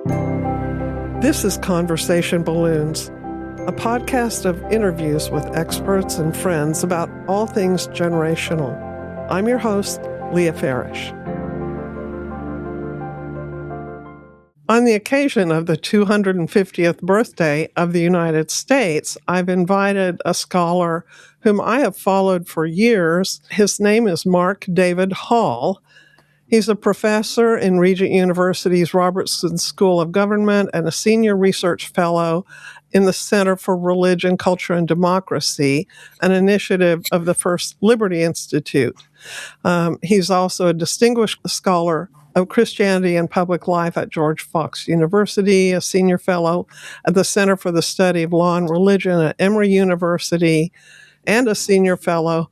This is Conversation Balloons, a podcast of interviews with experts and friends about all things generational. I'm your host, Leah Farish. On the occasion of the 250th birthday of the United States, I've invited a scholar whom I have followed for years. His name is Mark David Hall. He's a professor in Regent University's Robertson School of Government and a senior research fellow in the Center for Religion, Culture, and Democracy, an initiative of the First Liberty Institute. He's also a distinguished scholar of Christianity and Public Life at George Fox University, a senior fellow at the Center for the Study of Law and Religion at Emory University, and a senior fellow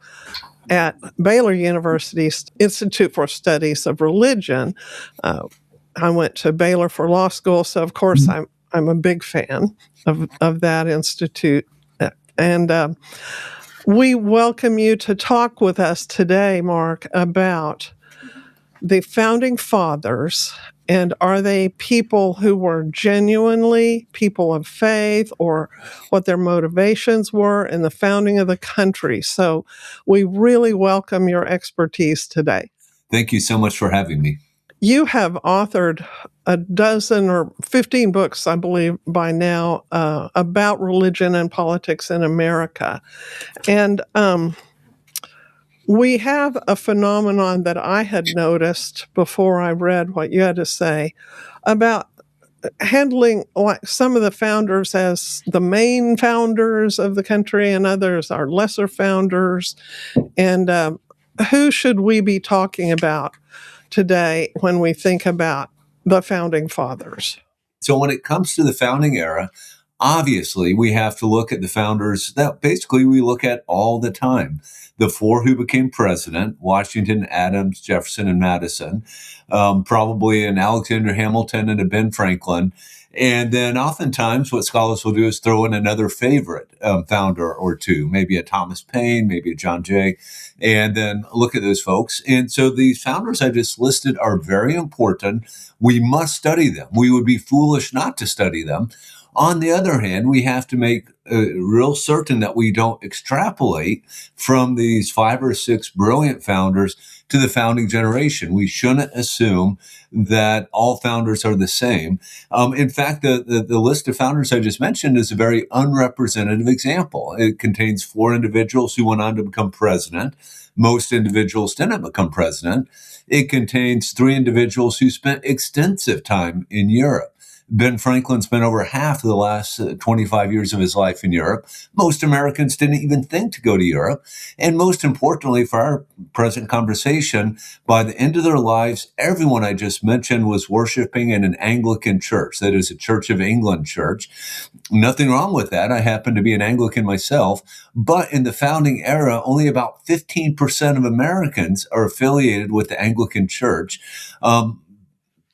at Baylor University's Institute for Studies of Religion. I went to Baylor for law school, so of course I'm a big fan of that institute. And we welcome you to talk with us today, Mark, about the Founding Fathers. And are they people who were genuinely people of faith, or what their motivations were in the founding of the country? So we really welcome your expertise today. Thank you so much for having me. You have authored a dozen or 15 books, I believe, by now, about religion and politics in America. And we have a phenomenon that I had noticed before I read what you had to say about handling some of the founders as the main founders of the country and others are lesser founders. And who should we be talking about today when we think about the Founding Fathers? So when it comes to the founding era, obviously we have to look at the founders that basically we look at all the time. The four who became president: Washington, Adams, Jefferson, and Madison, probably an Alexander Hamilton and a Ben Franklin. And then oftentimes what scholars will do is throw in another favorite founder or two, maybe a Thomas Paine, maybe a John Jay, and then look at those folks. And so these founders I just listed are very important. We must study them. We would be foolish not to study them. On the other hand, we have to make real certain that we don't extrapolate from these 5 or 6 brilliant founders to the founding generation. We shouldn't assume that all founders are the same. In fact, the list of founders I just mentioned is a very unrepresentative example. It contains 4 individuals who went on to become president. Most individuals didn't become president. It contains 3 individuals who spent extensive time in Europe. Ben Franklin spent over half of the last 25 years of his life in Europe. Most Americans didn't even think to go to Europe. And most importantly, for our present conversation, by the end of their lives, everyone I just mentioned was worshiping in an Anglican church, that is a Church of England church. Nothing wrong with that. I happen to be an Anglican myself. But in the founding era, only about 15% of Americans are affiliated with the Anglican church.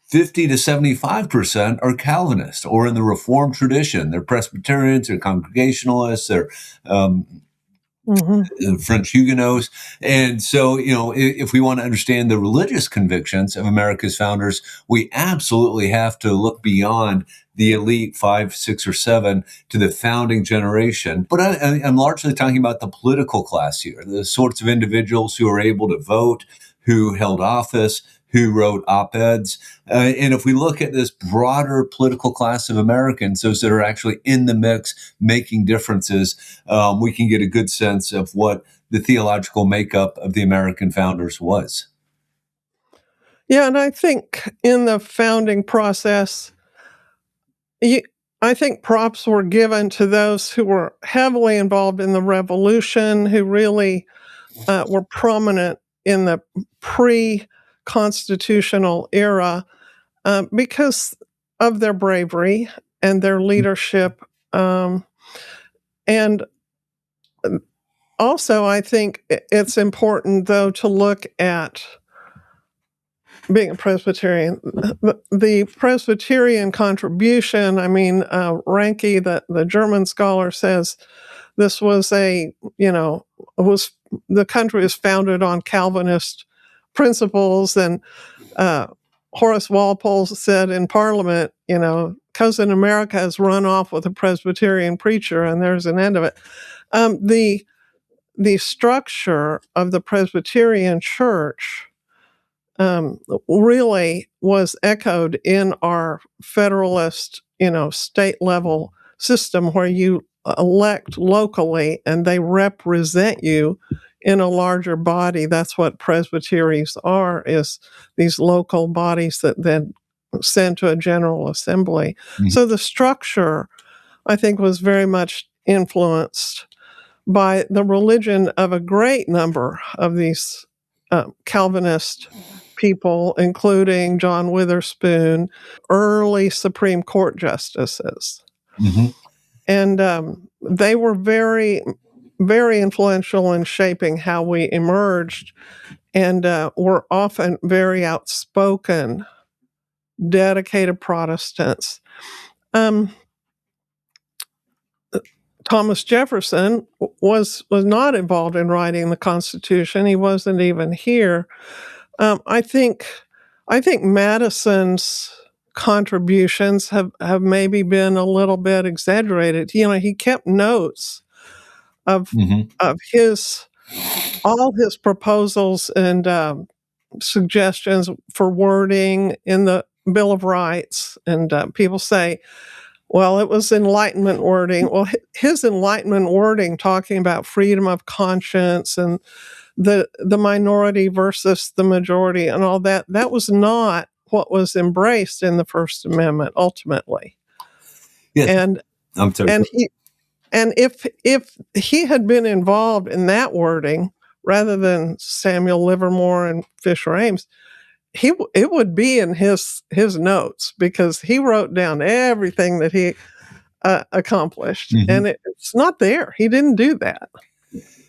50 to 75% are Calvinists or in the Reformed tradition. They're Presbyterians, they're Congregationalists, they're French Huguenots. And so, if we want to understand the religious convictions of America's founders, we absolutely have to look beyond the elite 5, 6, or 7 to the founding generation. But I'm largely talking about the political class here, the sorts of individuals who are able to vote, who held office, who wrote op-eds. And if we look at this broader political class of Americans, those that are actually in the mix, making differences, we can get a good sense of what the theological makeup of the American founders was. Yeah, and I think in the founding process, I think props were given to those who were heavily involved in the revolution, who really were prominent in the pre-constitutional era because of their bravery and their leadership. And also, I think it's important, though, to look at being a Presbyterian, the Presbyterian contribution. I mean, Ranke, the German scholar, says this was the country was founded on Calvinist principles, and Horace Walpole said in Parliament, cousin America has run off with a Presbyterian preacher, and there's an end of it. The structure of the Presbyterian Church really was echoed in our federalist, state level system where you elect locally and they represent you in a larger body. That's what presbyteries are, is these local bodies that then send to a general assembly. Mhm. So the structure, I think, was very much influenced by the religion of a great number of these Calvinist people, including John Witherspoon, early Supreme Court justices. Mhm. And they were very, very influential in shaping how we emerged, and were often very outspoken, dedicated Protestants. Um, Thomas Jefferson was not involved in writing the Constitution. He wasn't even here. I think Madison's contributions have maybe been a little bit exaggerated. He kept notes of Mhm. his all his proposals and suggestions for wording in the Bill of Rights. And people say, well, it was Enlightenment wording. Well, his Enlightenment wording, talking about freedom of conscience and the minority versus the majority and all that, that was not what was embraced in the First Amendment ultimately. Yes. And I'm sorry. and he and if he had been involved in that wording rather than Samuel Livermore and Fisher Ames, it would be in his notes, because he wrote down everything that he accomplished, Mhm. and it's not there. He didn't do that.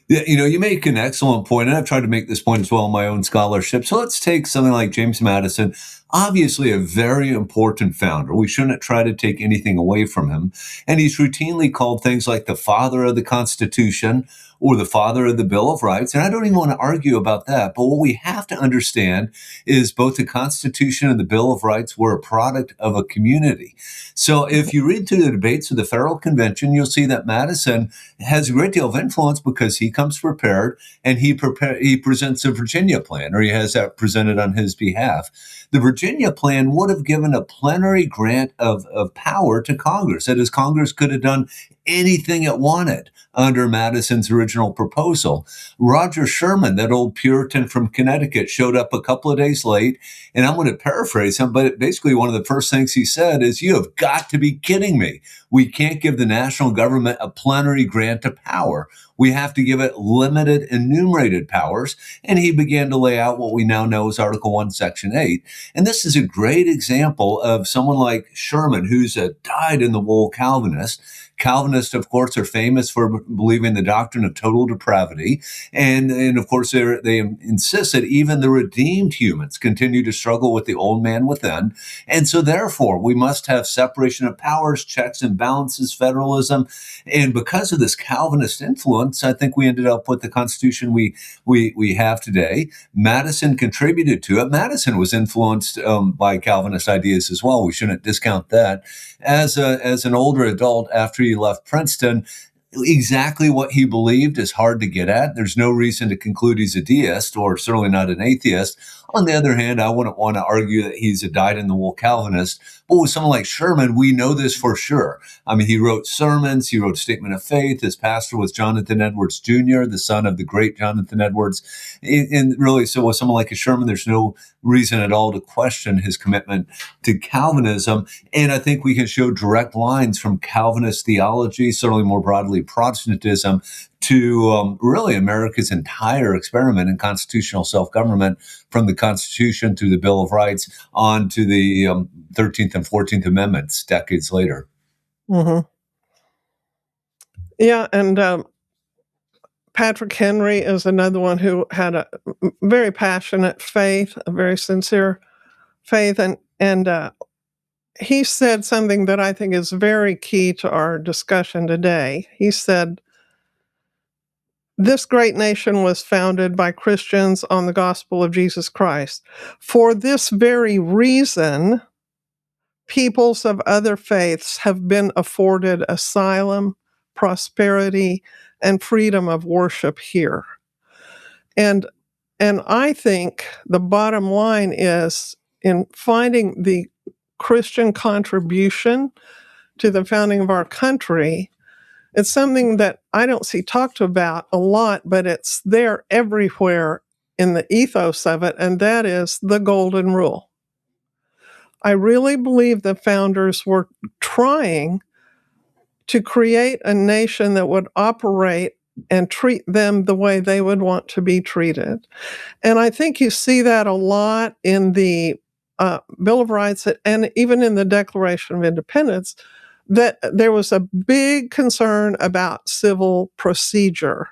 Yeah, you make an excellent point, and I've tried to make this point as well in my own scholarship. So let's take something like James Madison, obviously a very important founder. We shouldn't try to take anything away from him. And he's routinely called things like the father of the Constitution or the father of the Bill of Rights. And I don't even want to argue about that. But what we have to understand is both the Constitution and the Bill of Rights were a product of a community. So if you read through the debates of the Federal Convention, you'll see that Madison has a great deal of influence because he comes prepared, and he presents a Virginia plan, or he has that presented on his behalf. The Virginia plan would have given a plenary grant of power to Congress. That is, Congress could have done anything it wanted under Madison's original proposal. Roger Sherman, that old Puritan from Connecticut, showed up a couple of days late, and I'm going to paraphrase him, but basically one of the first things he said is, "You have got to be kidding me. We can't give the national government a plenary grant of power. We have to give it limited enumerated powers." And he began to lay out what we now know as Article 1, Section 8. And this is a great example of someone like Sherman, who's a dyed-in-the-wool Calvinist. Calvinists, of course, are famous for believing the doctrine of total depravity. And of course, they insist that even the redeemed humans continue to struggle with the old man within. And so, therefore, we must have separation of powers, checks and balances, federalism. And because of this Calvinist influence, I think we ended up with the Constitution we have today. Madison contributed to it. Madison was influenced by Calvinist ideas as well. We shouldn't discount that. As an older adult, after he left Princeton, exactly what he believed is hard to get at. There's no reason to conclude he's a deist, or certainly not an atheist. On the other hand, I wouldn't want to argue that he's a dyed-in-the-wool Calvinist. But with someone like Sherman, we know this for sure. I mean, he wrote sermons, he wrote a statement of faith. His pastor was Jonathan Edwards Jr., the son of the great Jonathan Edwards. And really, so with someone like a Sherman, there's no reason at all to question his commitment to Calvinism. And I think we can show direct lines from Calvinist theology, certainly more broadly Protestantism, to really America's entire experiment in constitutional self-government, from the Constitution through the Bill of Rights on to the 13th and 14th Amendments decades later. Mm-hmm. Yeah, and Patrick Henry is another one who had a very passionate faith, a very sincere faith, and he said something that I think is very key to our discussion today. He said, this great nation was founded by Christians on the gospel of Jesus Christ. For this very reason, peoples of other faiths have been afforded asylum, prosperity, and freedom of worship here. And I think the bottom line is in finding the Christian contribution to the founding of our country, it's something that I don't see talked about a lot, but it's there everywhere in the ethos of it, and that is the golden rule. I really believe the founders were trying to create a nation that would operate and treat them the way they would want to be treated. And I think you see that a lot in the Bill of Rights and even in the Declaration of Independence, that there was a big concern about civil procedure.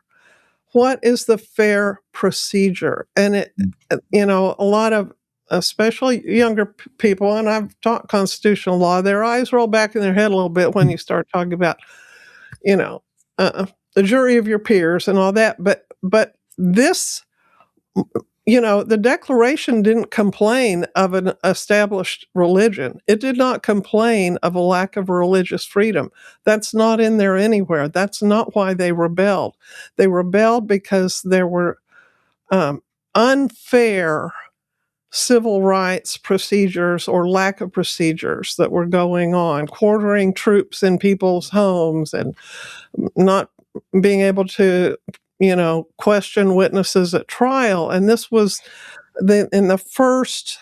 What is the fair procedure? And a lot of, especially younger people, and I've taught constitutional law, their eyes roll back in their head a little bit when you start talking about, you know, the jury of your peers and all that. But this, the Declaration didn't complain of an established religion. It did not complain of a lack of religious freedom. That's not in there anywhere. That's not why they rebelled. They rebelled because there were unfair civil rights procedures or lack of procedures that were going on, quartering troops in people's homes and not being able to question witnesses at trial. And this was in the first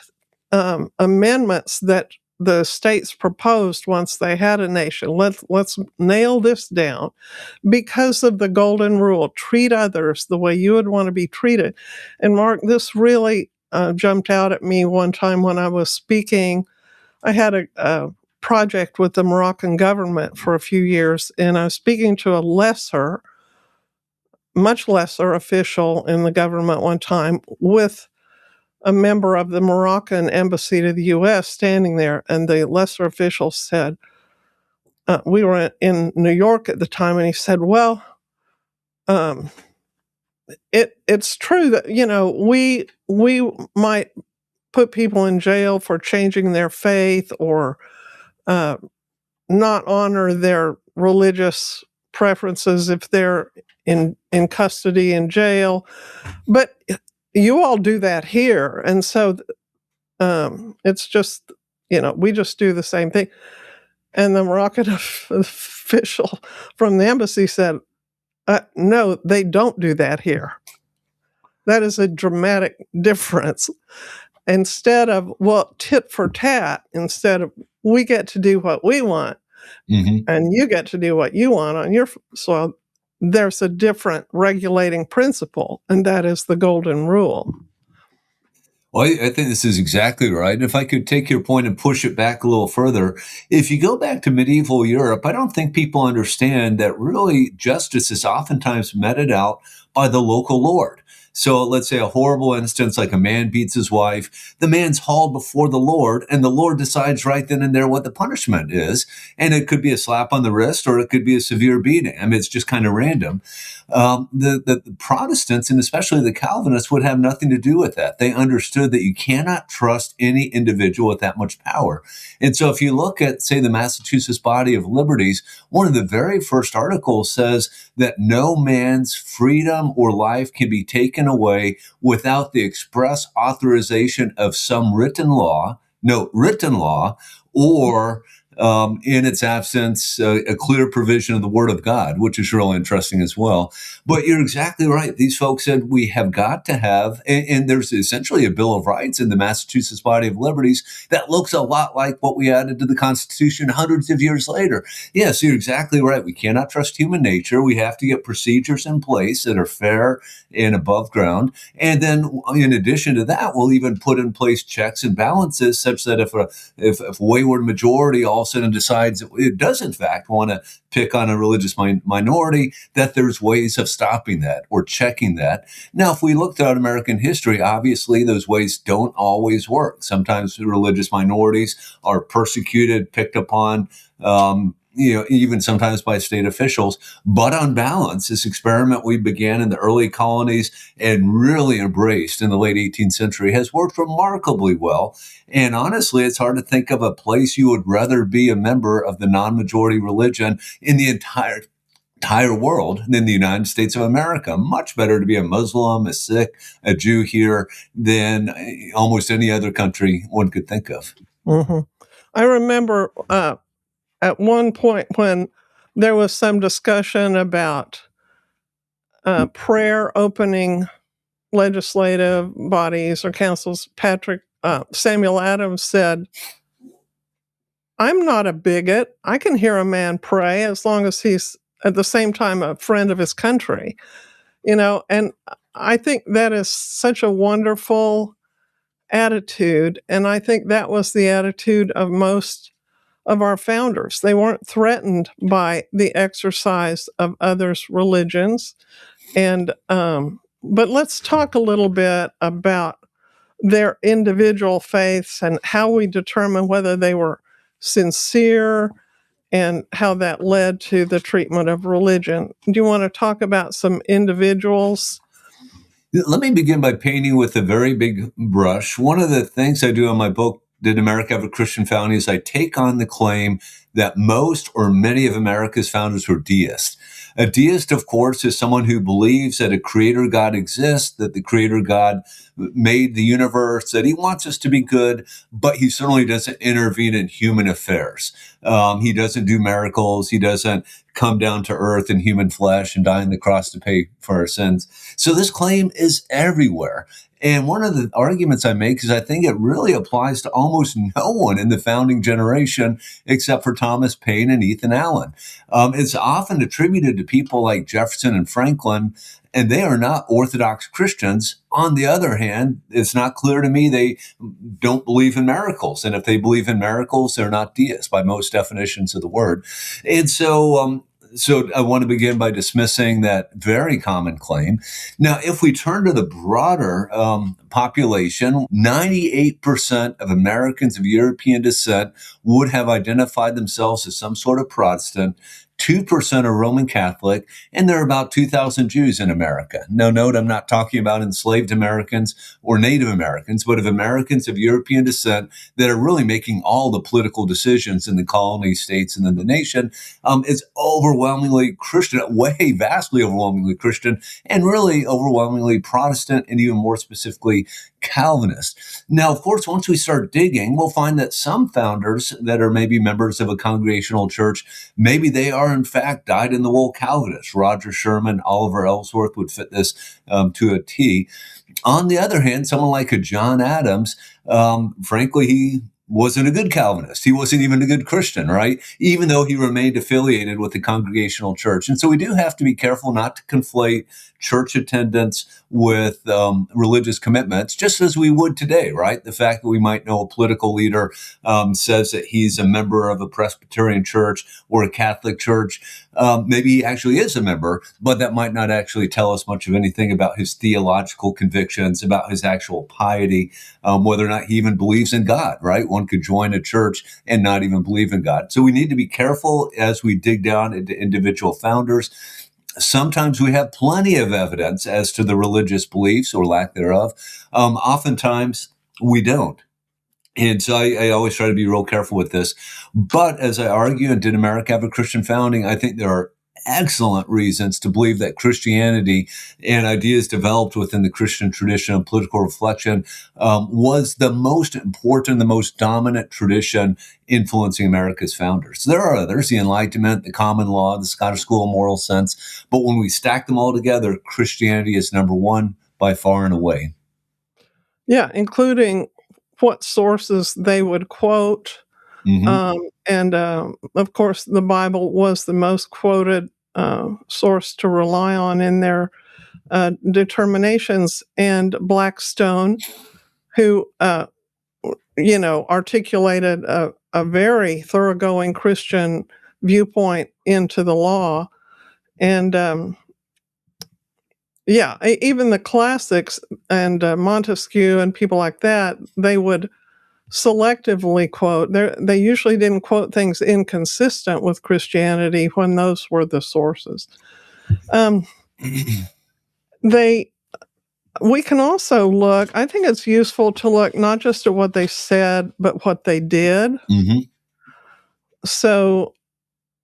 amendments that the states proposed once they had a nation. Let's nail this down because of the golden rule. Treat others the way you would want to be treated. And Mark, this really jumped out at me one time when I was speaking. I had a project with the Moroccan government for a few years, and I was speaking to a much lesser official in the government one time with a member of the Moroccan embassy to the U.S. standing there, and the lesser official said, we were in New York at the time, and he said, well, it's true that, we might put people in jail for changing their faith or not honor their religious preferences if they're in custody in jail, but you all do that here, and so it's just we just do the same thing. And the Moroccan official from the embassy said, "No, they don't do that here. That is a dramatic difference." Instead of tit for tat, instead of we get to do what we want, and you get to do what you want on your soil, there's a different regulating principle, and that is the golden rule. Well, I think this is exactly right. And if I could take your point and push it back a little further, if you go back to medieval Europe, I don't think people understand that really justice is oftentimes meted out by the local lord. So let's say a horrible instance like a man beats his wife, the man's hauled before the Lord, and the Lord decides right then and there what the punishment is. And it could be a slap on the wrist or it could be a severe beating. I mean, it's just kind of random. The Protestants, and especially the Calvinists, would have nothing to do with that. They understood that you cannot trust any individual with that much power. And so if you look at, say, the Massachusetts Body of Liberties, one of the very first articles says that no man's freedom or life can be taken away without the express authorization of some written law, or in its absence, a clear provision of the Word of God, which is real interesting as well. But you're exactly right. These folks said we have got to have, and there's essentially a Bill of Rights in the Massachusetts Body of Liberties that looks a lot like what we added to the Constitution hundreds of years later. Yes, you're exactly right. We cannot trust human nature. We have to get procedures in place that are fair and above ground. And then in addition to that, we'll even put in place checks and balances such that if a wayward majority all of a sudden decides it does in fact want to pick on a religious minority, that there's ways of stopping that or checking that. Now, if we look throughout American history, obviously those ways don't always work. Sometimes religious minorities are persecuted, picked upon, even sometimes by state officials. But on balance, this experiment we began in the early colonies and really embraced in the late 18th century has worked remarkably well. And honestly, it's hard to think of a place you would rather be a member of the non-majority religion in the entire world than the United States of America. Much better to be a Muslim, a Sikh, a Jew here than almost any other country one could think of. Hmm. I remember at one point when there was some discussion about prayer opening legislative bodies or councils, Samuel Adams said, "I'm not a bigot. I can hear a man pray as long as he's at the same time a friend of his country." And I think that is such a wonderful attitude, and I think that was the attitude of most of our founders. They weren't threatened by the exercise of others' religions. But let's talk a little bit about their individual faiths and how we determine whether they were sincere and how that led to the treatment of religion. Do you want to talk about some individuals? Let me begin by painting with a very big brush. One of the things I do in my book, Did America Have a Christian Founding, is I take on the claim that most or many of America's founders were deists. A deist, of course, is someone who believes that a creator God exists, that the creator God made the universe, that he wants us to be good, but he certainly doesn't intervene in human affairs. He doesn't do miracles. He doesn't come down to earth in human flesh and die on the cross to pay for our sins. So this claim is everywhere. And one of the arguments I make is I think it really applies to almost no one in the founding generation except for Thomas Paine and Ethan Allen. It's often attributed to people like Jefferson and Franklin, and they are not Orthodox Christians. On the other hand, it's not clear to me they don't believe in miracles. And if they believe in miracles, they're not deists by most definitions of the word. And so I want to begin by dismissing that very common claim. Now, if we turn to the broader population, 98% of Americans of European descent would have identified themselves as some sort of Protestant. 2% are Roman Catholic, and there are about 2,000 Jews in America. Now, note, I'm not talking about enslaved Americans or Native Americans, but of Americans of European descent that are really making all the political decisions in the colony states and in the nation. Is overwhelmingly Christian, vastly overwhelmingly Christian, and really overwhelmingly Protestant, and even more specifically, Calvinist. Now, of course, once we start digging, we'll find that some founders that are maybe members of a congregational church, maybe they are in fact dyed-in-the-wool Calvinists. Roger Sherman, Oliver Ellsworth would fit this to a T. On the other hand, someone like a John Adams, frankly, he wasn't a good Calvinist. He wasn't even a good Christian, right? Even though he remained affiliated with the Congregational Church. And so we do have to be careful not to conflate church attendance with religious commitments, just as we would today, right? The fact that we might know a political leader says that he's a member of a Presbyterian church or a Catholic church. Maybe he actually is a member, but that might not actually tell us much of anything about his theological convictions, about his actual piety, whether or not he even believes in God, right? One could join a church and not even believe in God. So we need to be careful as we dig down into individual founders. Sometimes we have plenty of evidence as to the religious beliefs or lack thereof. Oftentimes we don't. And so I always try to be real careful with this. But as I argue, and did America have a Christian founding? I think there are excellent reasons to believe that Christianity and ideas developed within the Christian tradition of political reflection was the most important, the most dominant tradition influencing America's founders. There are others, the Enlightenment, the common law, the Scottish School of Moral Sense. But when we stack them all together, Christianity is number one by far and away. Yeah, including what sources they would quote. Mm-hmm. Of course, the Bible was the most quoted source to rely on in their determinations. And Blackstone, who articulated a very thoroughgoing Christian viewpoint into the law, and even the classics and Montesquieu and people like that, they would selectively quote. They usually didn't quote things inconsistent with Christianity when those were the sources. Um, they We can also look, I think it's useful to look not just at what they said, but what they did. Mm-hmm. So,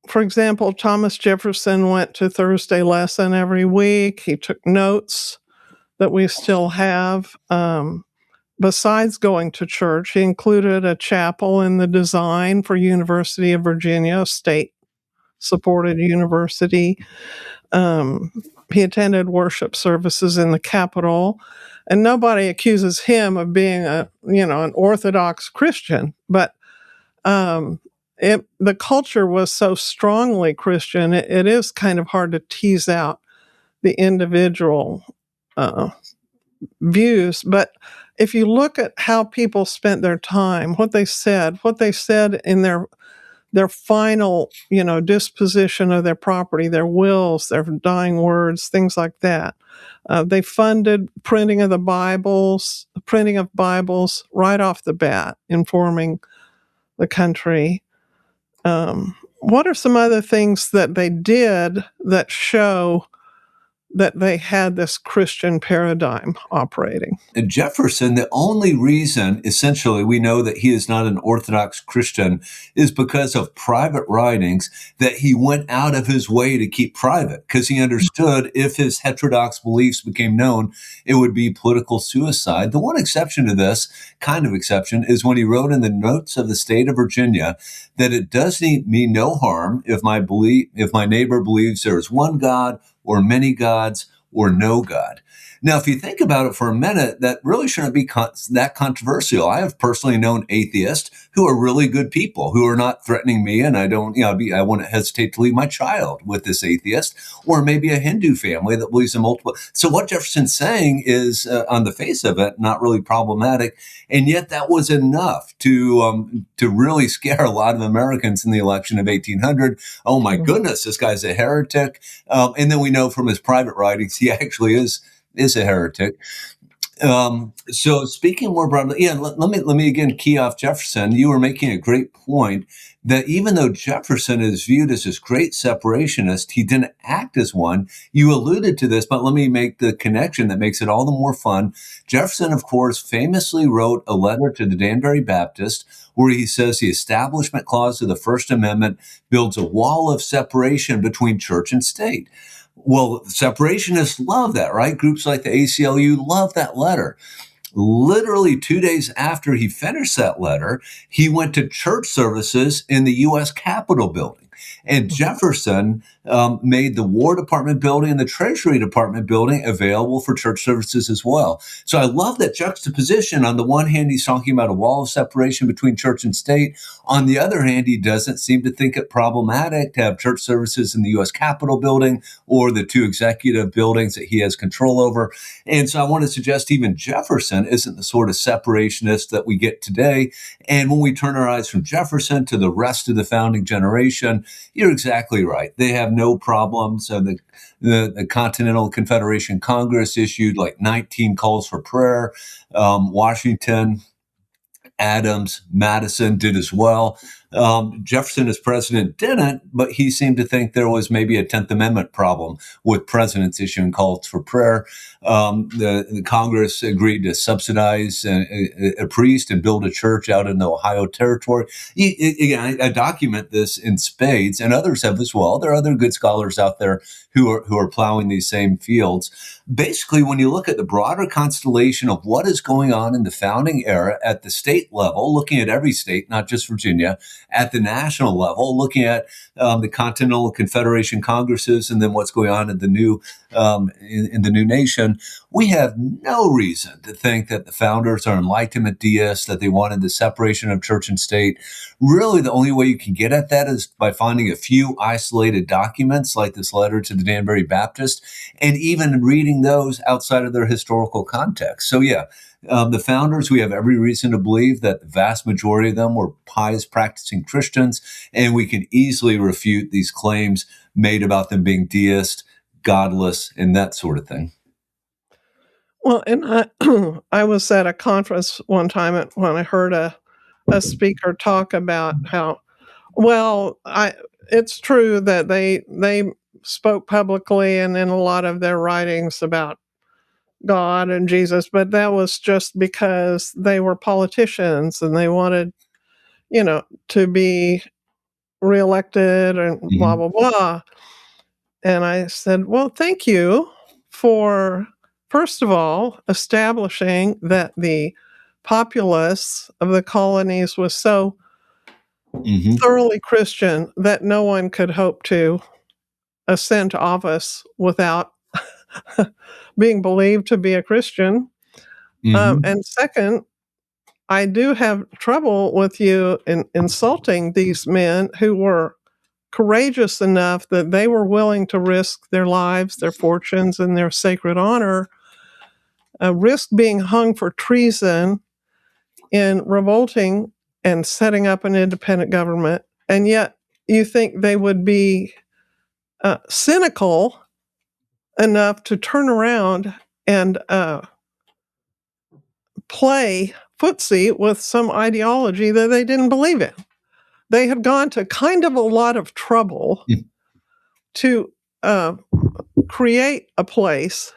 for example, Thomas Jefferson went to Thursday lesson every week. He took notes that we still have. Besides going to church, he included a chapel in the design for University of Virginia, a state-supported university. Um, he attended worship services in the Capitol, and nobody accuses him of being an Orthodox Christian, but um, the culture was so strongly Christian, it is kind of hard to tease out the individual uh, views. But if you look at how people spent their time, what they said in their final, disposition of their property, their wills, their dying words, things like that. They funded printing of Bibles right off the bat, informing the country. What are some other things that they did that show that they had this Christian paradigm operating? Jefferson, the only reason, essentially, we know that he is not an Orthodox Christian is because of private writings that he went out of his way to keep private, because he understood if his heterodox beliefs became known, it would be political suicide. The one exception to this, kind of exception, is when he wrote in the notes of the state of Virginia that it does me no harm if my neighbor believes there is one God or many gods or no God. Now, if you think about it for a minute, that really shouldn't be that controversial. I have personally known atheists who are really good people who are not threatening me, and I don't, I wouldn't hesitate to leave my child with this atheist, or maybe a Hindu family that believes in multiple. So what Jefferson's saying is, on the face of it, not really problematic, and yet that was enough to really scare a lot of Americans in the election of 1800. Oh my goodness, this guy's a heretic, and then we know from his private writings he actually is a heretic. So speaking more broadly, let me again key off Jefferson. You were making a great point that even though Jefferson is viewed as this great separationist, he didn't act as one. You alluded to this, but let me make the connection that makes it all the more fun. Jefferson, of course, famously wrote a letter to the Danbury Baptist where he says the Establishment Clause of the First Amendment builds a wall of separation between church and state. Well, separationists love that, right? Groups like the ACLU love that letter. Literally 2 days after he finished that letter, he went to church services in the U.S. Capitol building. And Jefferson made the War Department building and the Treasury Department building available for church services as well. So I love that juxtaposition. On the one hand, he's talking about a wall of separation between church and state. On the other hand, he doesn't seem to think it problematic to have church services in the U.S. Capitol building or the two executive buildings that he has control over. And so I want to suggest even Jefferson isn't the sort of separationist that we get today. And when we turn our eyes from Jefferson to the rest of the founding generation, you're exactly right. They have no problems. The Continental Confederation Congress issued like 19 calls for prayer. Washington, Adams, Madison did as well. Jefferson as president didn't, but he seemed to think there was maybe a 10th Amendment problem with presidents issuing calls for prayer. The Congress agreed to subsidize a priest and build a church out in the Ohio Territory. Again, I document this in spades, and others have as well. There are other good scholars out there who are plowing these same fields. Basically, when you look at the broader constellation of what is going on in the founding era at the state level, looking at every state, not just Virginia, at the national level, looking at the Continental Confederation Congresses, and then what's going on in the new in the new nation, we have no reason to think that the founders are Enlightenment deists, that they wanted the separation of church and state. Really, the only way you can get at that is by finding a few isolated documents like this letter to the Danbury Baptist, and even reading those outside of their historical context. So the founders, we have every reason to believe that the vast majority of them were pious practicing Christians, and we can easily refute these claims made about them being deist, godless, and that sort of thing. Well, and I, I was at a conference one time when I heard a a speaker talk about how, well, it's true that they spoke publicly and in a lot of their writings about God and Jesus, but that was just because they were politicians and they wanted, to be reelected and blah, Mhm. blah, blah. And I said, well, thank you for, first of all, establishing that the populace of the colonies was so Mhm. thoroughly Christian that no one could hope to ascend to office without being believed to be a Christian. Mhm. And second, I do have trouble with you in insulting these men who were courageous enough that they were willing to risk their lives, their fortunes, and their sacred honor, risk being hung for treason in revolting and setting up an independent government. And yet, you think they would be cynical enough to turn around and play footsie with some ideology that they didn't believe in. They had gone to kind of a lot of trouble Mm. to uh, create a place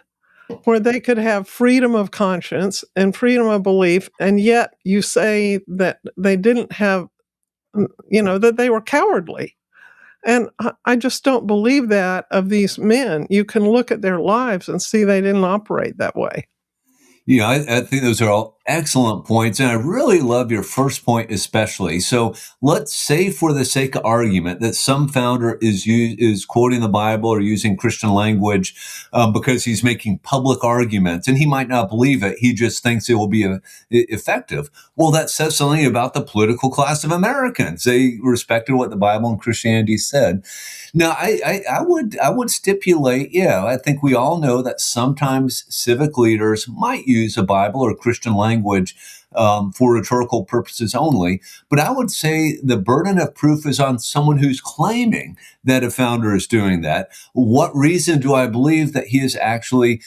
where they could have freedom of conscience and freedom of belief, and yet you say that they didn't have, that they were cowardly. And I just don't believe that of these men. You can look at their lives and see they didn't operate that way. Yeah, I think those are all excellent points. And I really love your first point, especially. So let's say, for the sake of argument, that some founder is quoting the Bible or using Christian language because he's making public arguments, and he might not believe it. He just thinks it will be effective. Well, that says something about the political class of Americans. They respected what the Bible and Christianity said. Now, I would stipulate, yeah, I think we all know that sometimes civic leaders might use a Bible or Christian language for rhetorical purposes only. But I would say the burden of proof is on someone who's claiming that a founder is doing that. What reason do I believe that he is actually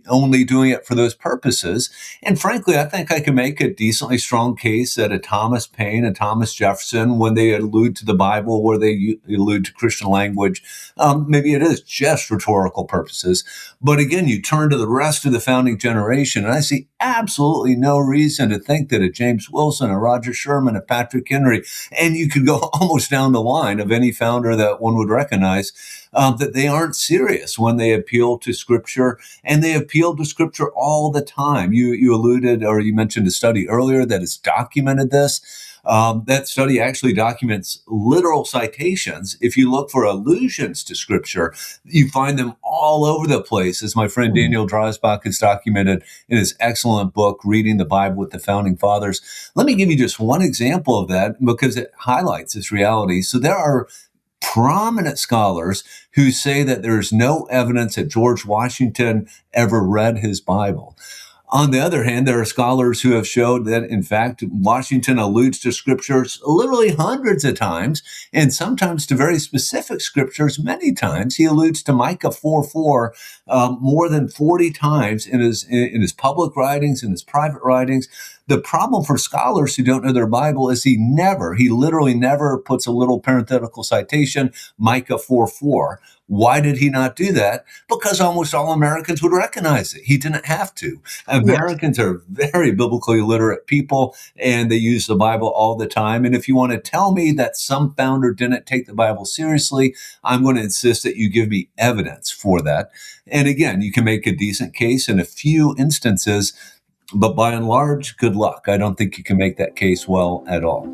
only doing it for those purposes? And frankly, I think I can make a decently strong case that a Thomas Paine, a Thomas Jefferson, when they allude to the Bible, where they allude to Christian language, maybe it is just rhetorical purposes. But again, you turn to the rest of the founding generation, and I see absolutely no reason to think that a James Wilson, a Roger Sherman, a Patrick Henry, and you could go almost down the line of any founder that one would recognize, that they aren't serious when they appeal to Scripture, and they appeal to Scripture all the time. You alluded, or you mentioned a study earlier that has documented this. That study actually documents literal citations. If you look for allusions to Scripture, you find them all over the place, as my friend Mhm. Daniel Dreisbach has documented in his excellent book, Reading the Bible with the Founding Fathers. Let me give you just one example of that because it highlights this reality. So there are prominent scholars who say that there is no evidence that George Washington ever read his Bible. On the other hand, there are scholars who have showed that, in fact, Washington alludes to scriptures literally hundreds of times, and sometimes to very specific scriptures many times. He alludes to Micah 4:4 more than 40 times in his public writings, in his private writings. The problem for scholars who don't know their Bible is he literally never puts a little parenthetical citation, Micah 4:4. Why did he not do that? Because almost all Americans would recognize it. He didn't have to. Yes. Americans are very biblically literate people, and they use the Bible all the time. And if you want to tell me that some founder didn't take the Bible seriously, I'm going to insist that you give me evidence for that. And again, you can make a decent case in a few instances, but by and large, good luck. I don't think you can make that case well at all.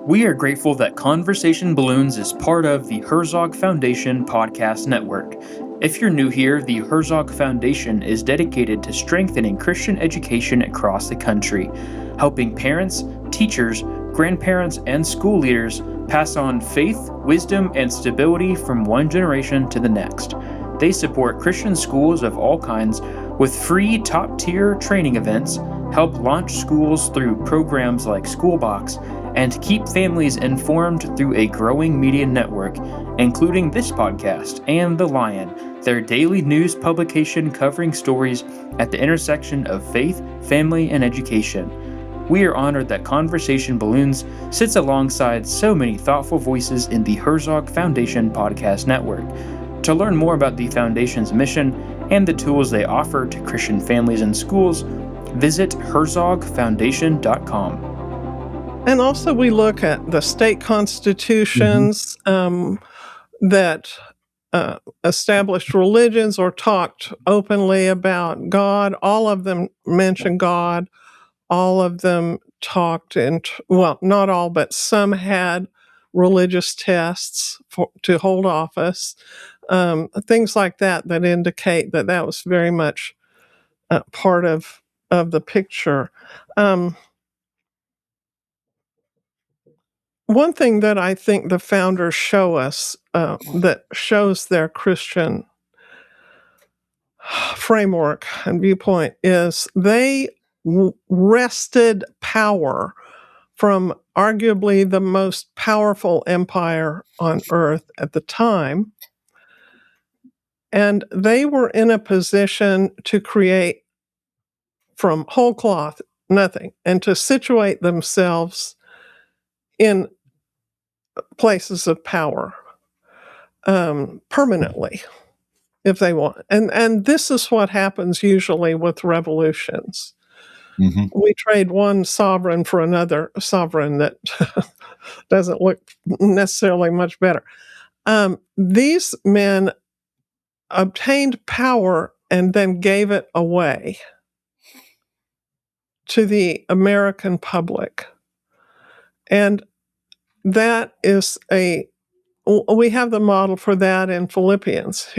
We are grateful that Conversation Balloons is part of the Herzog Foundation podcast network. If you're new here, the Herzog Foundation is dedicated to strengthening Christian education across the country, helping parents, teachers, grandparents, and school leaders pass on faith, wisdom, and stability from one generation to the next. They support Christian schools of all kinds with free top-tier training events, help launch schools through programs like Schoolbox, and keep families informed through a growing media network, including this podcast and The Lion, their daily news publication covering stories at the intersection of faith, family, and education. We are honored that Conversation Balloons sits alongside so many thoughtful voices in the Herzog Foundation Podcast Network. To learn more about the Foundation's mission and the tools they offer to Christian families and schools, visit herzogfoundation.com. And also, we look at the state constitutions that established religions or talked openly about God. All of them mention God. All of them talked, well, not all, but some had religious tests to hold office. Things like that indicate that that was very much part of the picture. One thing that I think the founders show us that shows their Christian framework and viewpoint is they wrested power from arguably the most powerful empire on earth at the time. And they were in a position to create from whole cloth nothing and to situate themselves in places of power permanently if they want. And this is what happens usually with revolutions. Mm-hmm. We trade one sovereign for another sovereign that doesn't look necessarily much better. These men obtained power and then gave it away to the American public. And that is we have the model for that in Philippians.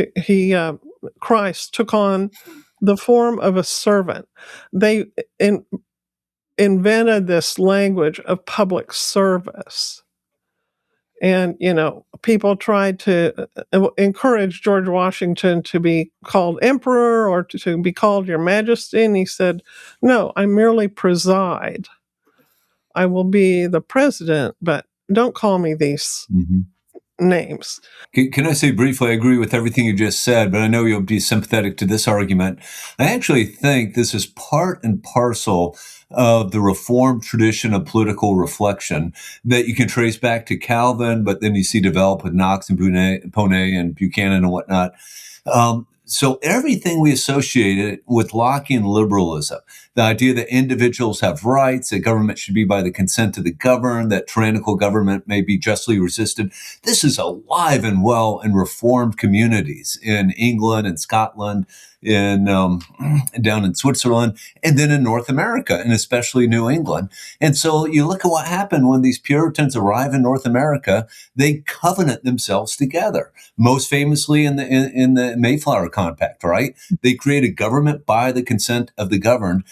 Christ took on the form of a servant. They invented this language of public service. And, people tried to encourage George Washington to be called emperor or to be called your majesty. And he said, no, I merely preside. I will be the president, but don't call me these names. Can I say briefly, I agree with everything you just said, but I know you'll be sympathetic to this argument. I actually think this is part and parcel of the Reformed tradition of political reflection that you can trace back to Calvin, but then you see develop with Knox and Ponet and Buchanan and whatnot. So everything we associated with Lockean liberalism, the idea that individuals have rights, that government should be by the consent of the governed, that tyrannical government may be justly resisted, this is alive and well in Reformed communities in England and Scotland, down in Switzerland, and then in North America, and especially New England. And so you look at what happened when these Puritans arrive in North America, they covenant themselves together. Most famously in the Mayflower Compact, right? They create a government by the consent of the governed.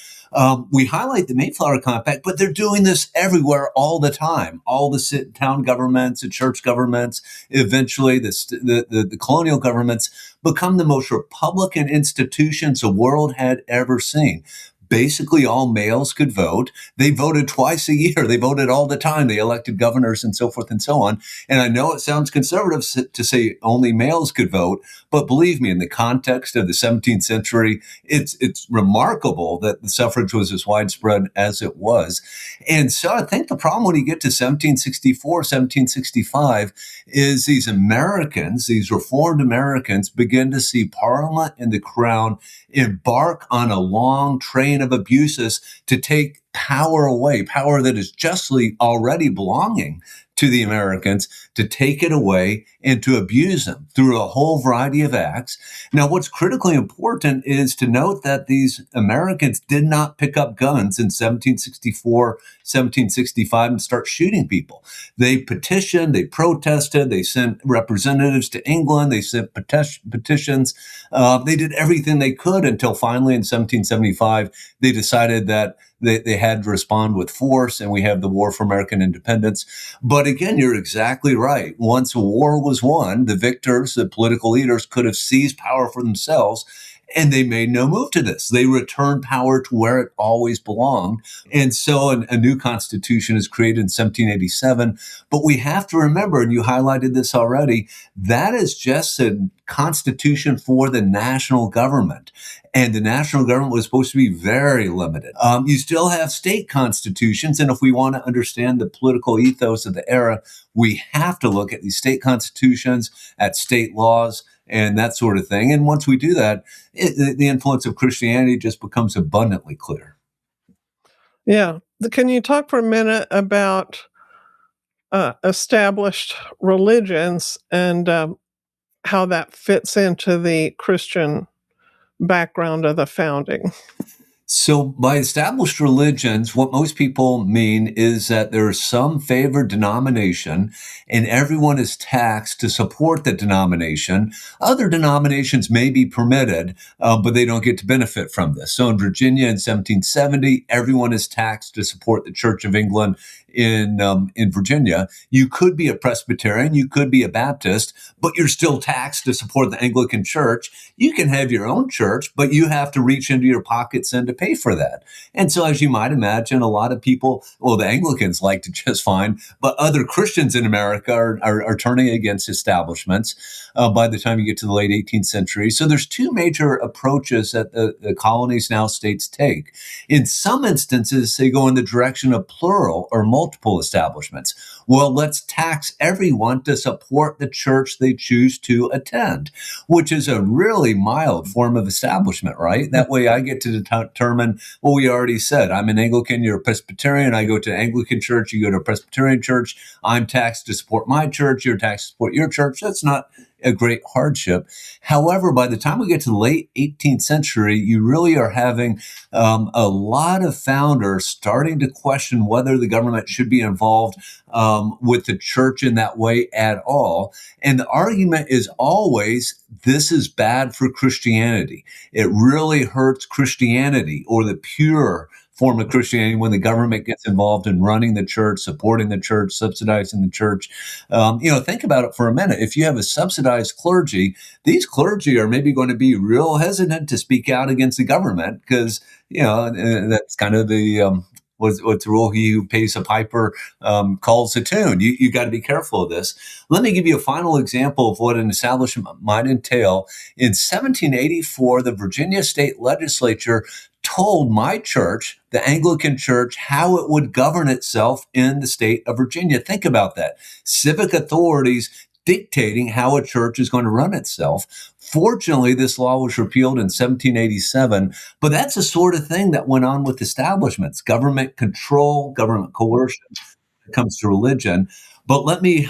We highlight the Mayflower Compact, but they're doing this everywhere all the time. All the town governments, the church governments, eventually the colonial governments become the most Republican institutions the world had ever seen. Basically, all males could vote. They voted twice a year. They voted all the time. They elected governors and so forth and so on. And I know it sounds conservative to say only males could vote, but believe me, in the context of the 17th century, it's remarkable that the suffrage was as widespread as it was. And so I think the problem when you get to 1764, 1765, is these Americans, these Reformed Americans, begin to see Parliament and the Crown embark on a long train of abuses to take power away, power that is justly already belonging to the Americans, to take it away and to abuse them through a whole variety of acts. Now, what's critically important is to note that these Americans did not pick up guns in 1764, 1765 and start shooting people. They petitioned, they protested, they sent representatives to England, they sent petitions. They did everything they could until finally in 1775, they decided that they had to respond with force, and we have the War for American Independence. But again, you're exactly right. Once a war was won, the victors, the political leaders, could have seized power for themselves And they made no move to this. They returned power to where it always belonged. And so a new constitution is created in 1787. But we have to remember, and you highlighted this already, that is just a constitution for the national government. And the national government was supposed to be very limited. You still have state constitutions. And if we want to understand the political ethos of the era, we have to look at these state constitutions, at state laws, and that sort of thing. And once we do that, the influence of Christianity just becomes abundantly clear. Yeah. Can you talk for a minute about established religions and how that fits into the Christian background of the founding? So, by established religions, what most people mean is that there is some favored denomination and everyone is taxed to support the denomination. Other denominations may be permitted, but they don't get to benefit from this. So, in Virginia in 1770, everyone is taxed to support the Church of England. In Virginia, you could be a Presbyterian, you could be a Baptist, but you're still taxed to support the Anglican Church. You can have your own church, but you have to reach into your pockets and to pay for that. And so, as you might imagine, a lot of people, well, the Anglicans liked it just fine, but other Christians in America are turning against establishments by the time you get to the late 18th century. So there's two major approaches that the colonies, now states, take. In some instances, they go in the direction of plural or multiple establishments. Well, let's tax everyone to support the church they choose to attend, which is a really mild form of establishment, right? That way I get to determine, well, we already said, I'm an Anglican, you're a Presbyterian, I go to an Anglican church, you go to a Presbyterian church, I'm taxed to support my church, you're taxed to support your church. That's not a great hardship. However, by the time we get to the late 18th century, you really are having a lot of founders starting to question whether the government should be involved with the church in that way at all. And the argument is always, this is bad for Christianity. It really hurts Christianity, or the pure form of Christianity, when the government gets involved in running the church, supporting the church, subsidizing the church. Think about it for a minute. If you have a subsidized clergy, these clergy are maybe going to be real hesitant to speak out against the government because, that's kind of the what's the rule? He who pays a piper calls a tune. You got to be careful of this. Let me give you a final example of what an establishment might entail. In 1784, the Virginia state legislature told my church, the Anglican Church, how it would govern itself in the state of Virginia. Think about that. Civic authorities dictating how a church is going to run itself. Fortunately, this law was repealed in 1787, but that's the sort of thing that went on with establishments, government control, government coercion when it comes to religion. But let me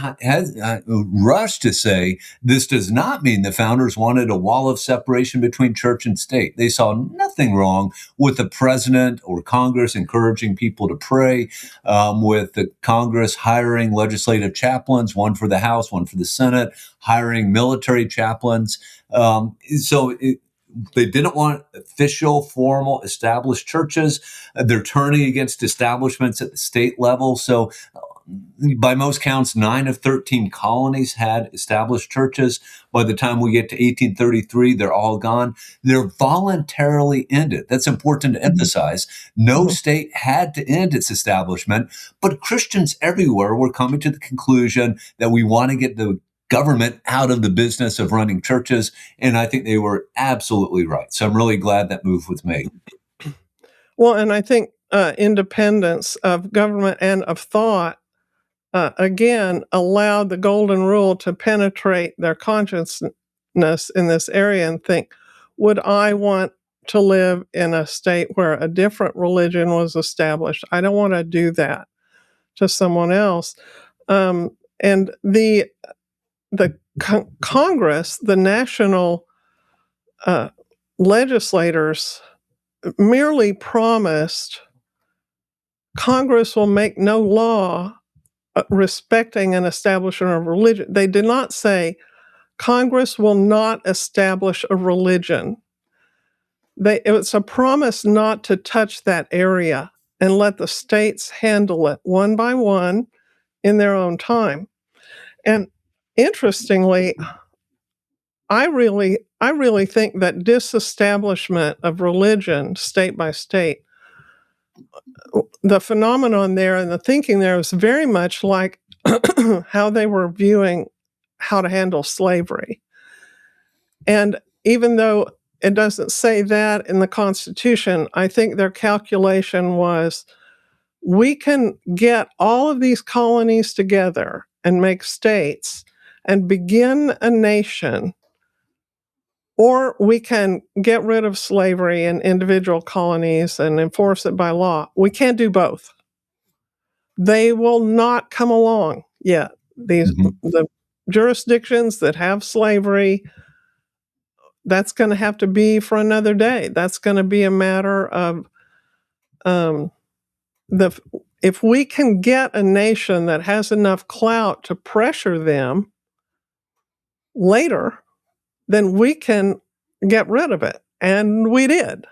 rush to say this does not mean the founders wanted a wall of separation between church and state. They saw nothing wrong with the president or Congress encouraging people to pray, with the Congress hiring legislative chaplains, one for the House, one for the Senate, hiring military chaplains. They didn't want official, formal, established churches. They're turning against establishments at the state level. So by most counts, 9 of 13 colonies had established churches. By the time we get to 1833, they're all gone. They're voluntarily ended. That's important to emphasize. No state had to end its establishment, but Christians everywhere were coming to the conclusion that we want to get the government out of the business of running churches, and I think they were absolutely right. So I'm really glad that move was made. Well, and I think independence of government and of thought again, allowed the golden rule to penetrate their consciousness in this area and think, would I want to live in a state where a different religion was established? I don't want to do that to someone else. And the Congress, the national legislators, merely promised Congress will make no law respecting an establishment of religion. They did not say Congress will not establish a religion. It's a promise not to touch that area and let the states handle it one by one in their own time. And interestingly, I really think that disestablishment of religion state by state, the phenomenon there and the thinking there was very much like how they were viewing how to handle slavery. And even though it doesn't say that in the Constitution, I think their calculation was we can get all of these colonies together and make states and begin a nation, or we can get rid of slavery in individual colonies and enforce it by law. We can't do both. They will not come along yet. The jurisdictions that have slavery, that's going to have to be for another day. That's going to be a matter of the if we can get a nation that has enough clout to pressure them later, then we can get rid of it. And we did.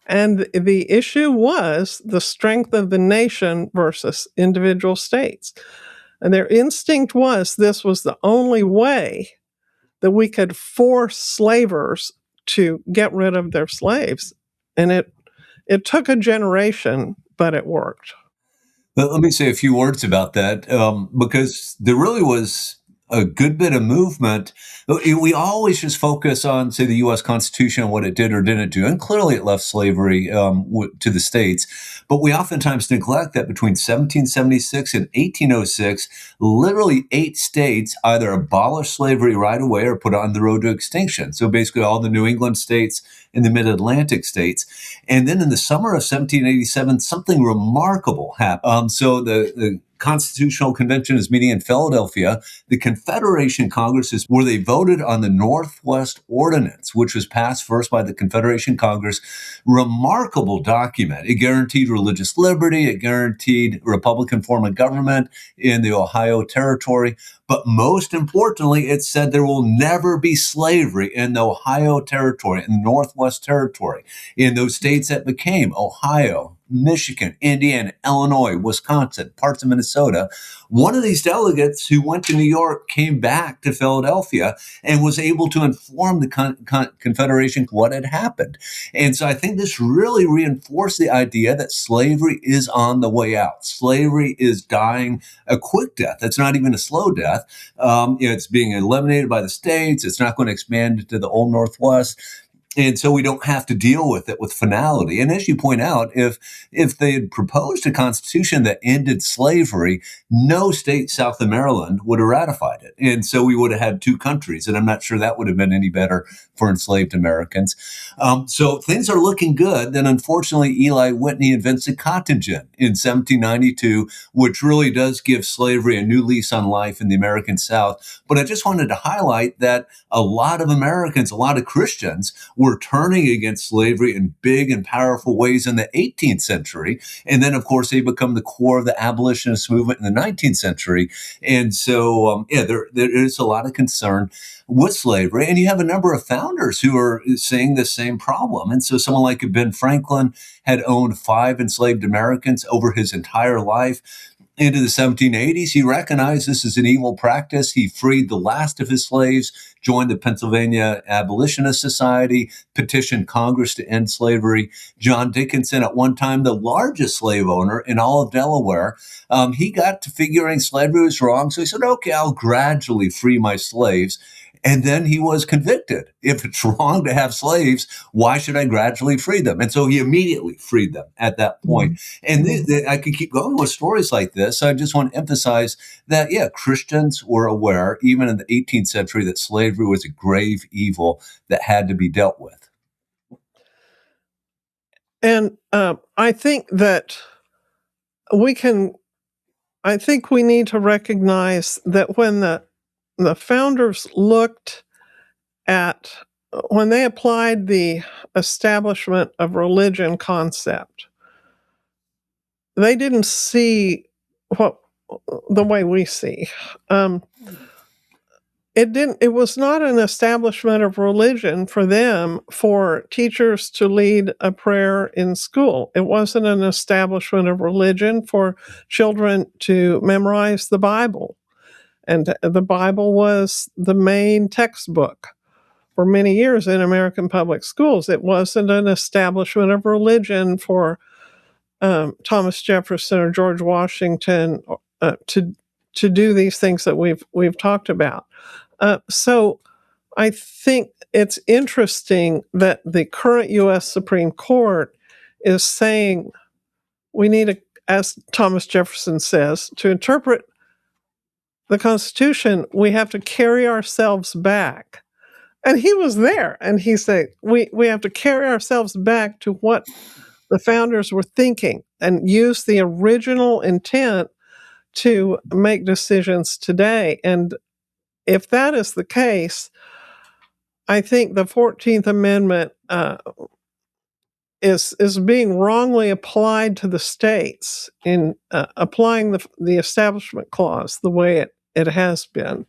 And the issue was the strength of the nation versus individual states. And their instinct was this was the only way that we could force slavers to get rid of their slaves. And it took a generation, but it worked. Let me say a few words about that, because there really was a good bit of movement. We always just focus on, say, the U.S. Constitution and what it did or didn't do, and clearly it left slavery to the states. But we oftentimes neglect that between 1776 and 1806, literally 8 states either abolished slavery right away or put it on the road to extinction. So basically all the New England states and the Mid-Atlantic states. And then in the summer of 1787, something remarkable happened. So the Constitutional Convention is meeting in Philadelphia. The Confederation Congress is where they voted on the Northwest Ordinance, which was passed first by the Confederation Congress. Remarkable document. It guaranteed religious liberty. It guaranteed Republican form of government in the Ohio Territory. But most importantly, it said there will never be slavery in the Ohio Territory, in the Northwest Territory, in those states that became Ohio, Michigan, Indiana, Illinois, Wisconsin, parts of Minnesota. One of these delegates who went to New York came back to Philadelphia and was able to inform the Confederation what had happened. And so I think this really reinforced the idea that slavery is on the way out. Slavery is dying a quick death. It's not even a slow death. It's being eliminated by the states. It's not going to expand to the Old Northwest. And so we don't have to deal with it with finality. And as you point out, if they had proposed a constitution that ended slavery, no state south of Maryland would have ratified it. And so we would have had 2 countries. And I'm not sure that would have been any better for enslaved Americans. So things are looking good. Then unfortunately, Eli Whitney invents the cotton gin in 1792, which really does give slavery a new lease on life in the American South. But I just wanted to highlight that a lot of Americans, a lot of Christians, were turning against slavery in big and powerful ways in the 18th century. And then, of course, they become the core of the abolitionist movement in the 19th century. And so, there is a lot of concern with slavery. And you have a number of founders who are seeing the same problem. And so someone like Ben Franklin had owned 5 enslaved Americans over his entire life. Into the 1780s, he recognized this as an evil practice. He freed the last of his slaves, joined the Pennsylvania Abolitionist Society, petitioned Congress to end slavery. John Dickinson, at one time the largest slave owner in all of Delaware, he got to figuring slavery was wrong. So he said, okay, I'll gradually free my slaves. And then he was convicted. If it's wrong to have slaves, why should I gradually free them? And so he immediately freed them at that point. And I could keep going with stories like this. I just want to emphasize that, Christians were aware, even in the 18th century, that slavery was a grave evil that had to be dealt with. And I think that we need to recognize that when the founders looked at, when they applied the establishment of religion concept, they didn't see the way we see. It was not an establishment of religion for them for teachers to lead a prayer in school. It wasn't an establishment of religion for children to memorize the Bible. And the Bible was the main textbook. for many years in American public schools. It wasn't an establishment of religion for Thomas Jefferson or George Washington to do these things that we've talked about. So I think it's interesting that the current U.S. Supreme Court is saying we need, as Thomas Jefferson says, to interpret the Constitution, we have to carry ourselves back. And he was there, and he said, we have to carry ourselves back to what the founders were thinking and use the original intent to make decisions today. And if that is the case, I think the 14th Amendment is being wrongly applied to the states in applying the Establishment Clause the way it has been.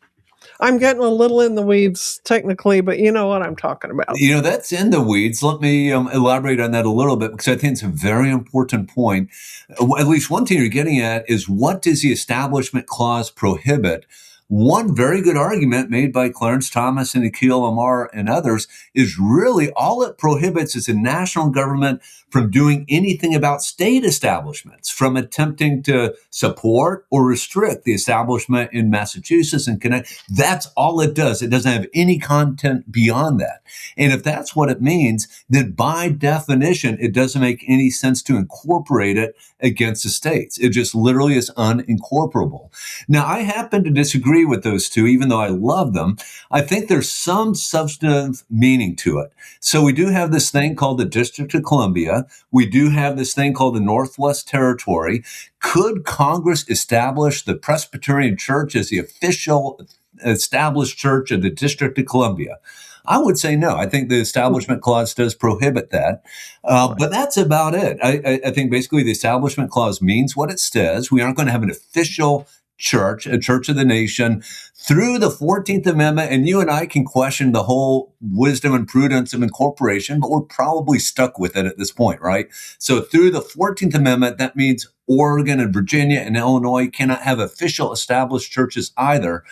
I'm getting a little in the weeds technically, but you know what I'm talking about. That's in the weeds. Let me elaborate on that a little bit, because I think it's a very important point. At least one thing you're getting at is, what does the Establishment Clause prohibit? One very good argument made by Clarence Thomas and Akhil Amar and others is really all it prohibits is a national government from doing anything about state establishments, from attempting to support or restrict the establishment in Massachusetts and Connecticut. That's all it does. It doesn't have any content beyond that. And if that's what it means, then by definition, it doesn't make any sense to incorporate it against the states. It just literally is unincorporable. Now, I happen to disagree with those two, even though I love them. I think there's some substantive meaning to it. So we do have this thing called the District of Columbia. We do have this thing called the Northwest Territory. Could Congress establish the Presbyterian Church as the official established church of the District of Columbia? I would say no. I think the Establishment Clause does prohibit that. But that's about it. I think basically the Establishment Clause means what it says. We aren't going to have an official church, a church of the nation, through the 14th Amendment. And you and I can question the whole wisdom and prudence of incorporation, but we're probably stuck with it at this point, right? So through the 14th Amendment, that means Oregon and Virginia and Illinois cannot have official established churches either.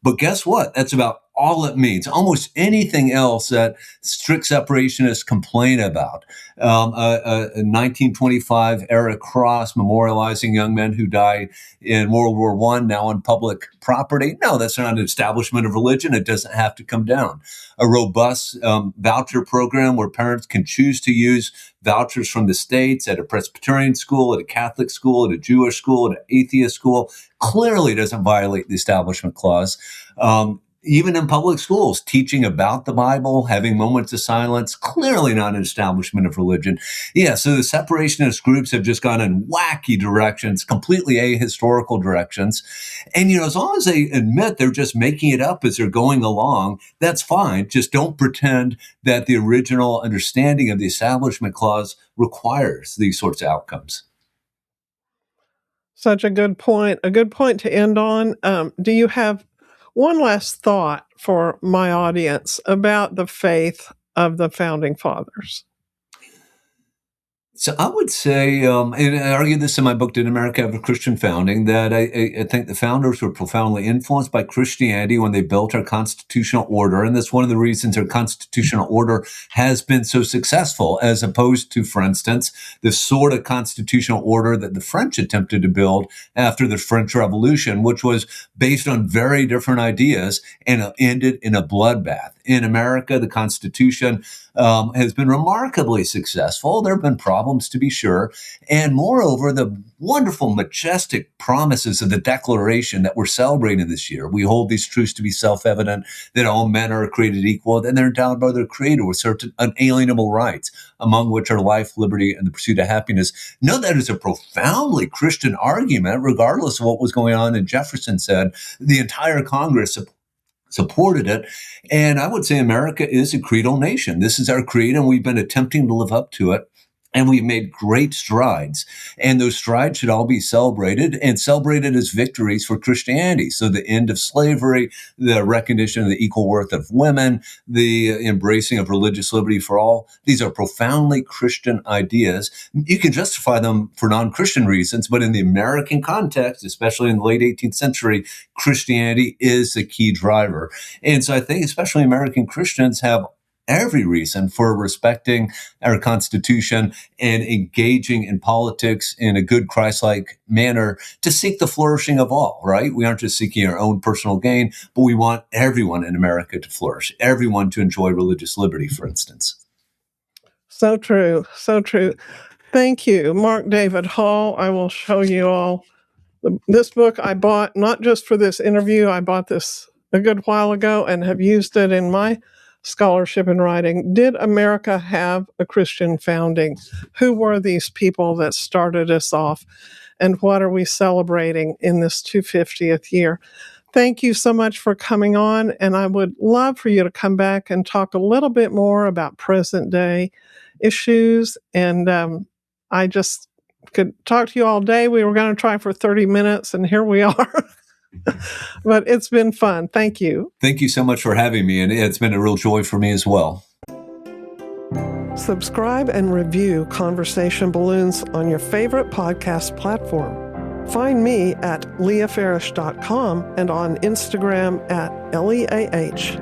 But guess what? That's about all it means. Almost anything else that strict separationists complain about. A 1925 era cross memorializing young men who died in World War I, now on public property. No, that's not an establishment of religion. It doesn't have to come down. A robust voucher program where parents can choose to use vouchers from the states at a Presbyterian school, at a Catholic school, at a Jewish school, at an atheist school, clearly doesn't violate the Establishment Clause. Even in public schools, teaching about the Bible, having moments of silence, clearly not an establishment of religion. Yeah, so the separationist groups have just gone in wacky directions, completely ahistorical directions. And, as long as they admit they're just making it up as they're going along, that's fine. Just don't pretend that the original understanding of the Establishment Clause requires these sorts of outcomes. Such a good point. A good point to end on. Do you have one last thought for my audience about the faith of the Founding Fathers? So I would say, and I argued this in my book, Did America Have a Christian Founding, that I think the founders were profoundly influenced by Christianity when they built our constitutional order. And that's one of the reasons our constitutional order has been so successful, as opposed to, for instance, the sort of constitutional order that the French attempted to build after the French Revolution, which was based on very different ideas and ended in a bloodbath. In America, the Constitution has been remarkably successful. There have been problems, to be sure. And moreover, the wonderful, majestic promises of the Declaration that we're celebrating this year. We hold these truths to be self-evident, that all men are created equal, and they're endowed by their Creator with certain unalienable rights, among which are life, liberty, and the pursuit of happiness. Note that is a profoundly Christian argument, regardless of what was going on. And Jefferson said the entire Congress supported it. And I would say America is a creedal nation. This is our creed, and we've been attempting to live up to it And we've made great strides. And those strides should all be celebrated and celebrated as victories for Christianity. So the end of slavery, the recognition of the equal worth of women, the embracing of religious liberty for all. These are profoundly Christian ideas. You can justify them for non-Christian reasons, but in the American context, especially in the late 18th century, Christianity is the key driver. And so I think especially American Christians have every reason for respecting our Constitution and engaging in politics in a good Christ-like manner to seek the flourishing of all, right? We aren't just seeking our own personal gain, but we want everyone in America to flourish, everyone to enjoy religious liberty, for instance. So true. So true. Thank you, Mark David Hall. I will show you all this book I bought not just for this interview. I bought this a good while ago and have used it in my scholarship and writing. Did America have a Christian founding? Who were these people that started us off? And what are we celebrating in this 250th year? Thank you so much for coming on. And I would love for you to come back and talk a little bit more about present day issues. And I just could talk to you all day. We were going to try for 30 minutes, and here we are. But it's been fun. Thank you. Thank you so much for having me, and it's been a real joy for me as well. Subscribe and review Conversation Balloons on your favorite podcast platform. Find me at leahfarish.com and on Instagram at LeahFarish.